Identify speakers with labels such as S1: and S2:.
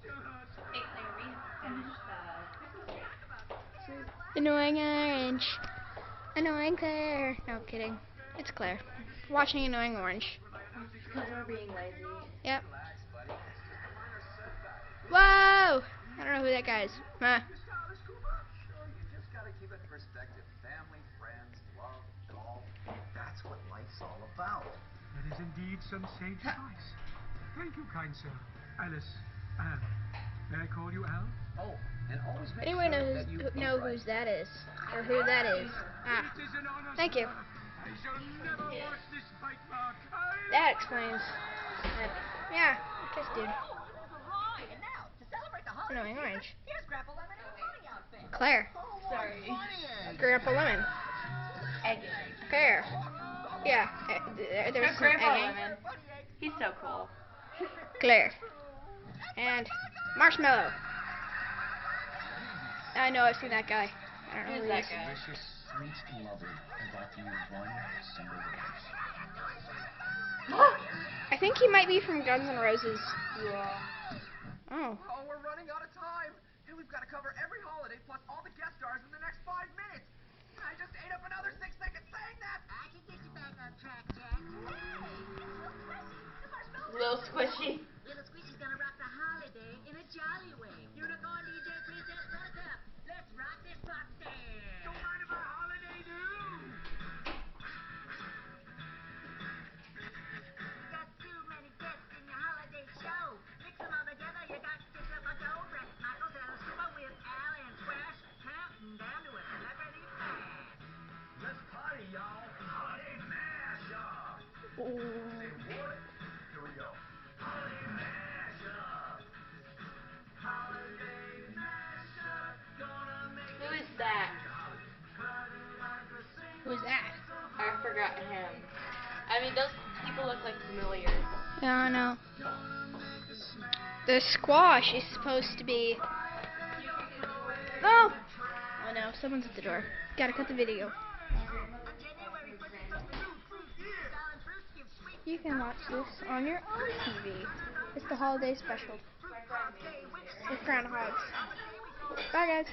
S1: Hey Claire, we finished
S2: Annoying orange. Annoying Claire. No kidding. It's Claire. Watching Annoying Orange.
S1: because we're being lazy.
S2: Yep. Whoa! I don't know who that guy is. Huh.
S3: Sure, you just gotta keep it in perspective. Family, friends, love, golf. That's what life's all about.
S4: That is indeed some sage advice. Thank you, kind sir. Alice, Anne. May I call you Al?
S3: Oh, and always make
S2: Anyone
S3: sure that you
S2: know whose that is? Or who that is? Ah.
S4: It is an honor,
S2: Thank you.
S4: I shall never wash this bite mark.
S2: That explains that. Yeah, kiss dude.
S5: And now, to celebrate the holiday
S2: Annoying Orange.
S5: here's Grandpa Lemon in a bunny outfit.
S2: Claire.
S1: Sorry.
S2: Grandpa Lemon.
S1: Egging.
S2: Claire. Yeah, there's some
S1: Grandpa
S2: egging.
S1: Lemon. He's so cool.
S2: Claire. And Marshmallow. I know, I've seen that guy. I don't know
S1: Who's
S2: who
S1: that
S2: he is.
S1: guy?
S3: Delicious, sweet, and lovely. I'd like to use one single wish.
S2: I think he might be from Guns N' Roses.
S1: Yeah.
S2: Oh.
S3: Oh, we're running out of time. And we've got to cover every holiday plus all the guest stars in the next 5 minutes. I just ate up another 6 seconds saying that.
S5: I can get you back on track, Jack.
S1: Little squishy.
S5: Little Squishy's gonna rock the holiday in a jolly way. Unicorn DJ Princess Buttercup. Let's rock this box stand.
S4: Don't mind if I holiday do.
S5: Got too many guests in your holiday show. Mix them all together, you got yourself a dough. Brett Michaels and a super with Al and Squash. Counting down to a celebrity smash.
S3: Let's party, y'all. Holiday mashup. Say what? Here we go. Holiday mashup. Holiday mashup. Gonna make
S1: Who is that?
S2: Who's that?
S1: I forgot him. I mean, those people look like familiars.
S2: Yeah, I know. The squash is supposed to be... Oh! Oh no, someone's at the door. Gotta cut the video. You can watch this on your own TV. It's the holiday special with groundhogs. Bye guys.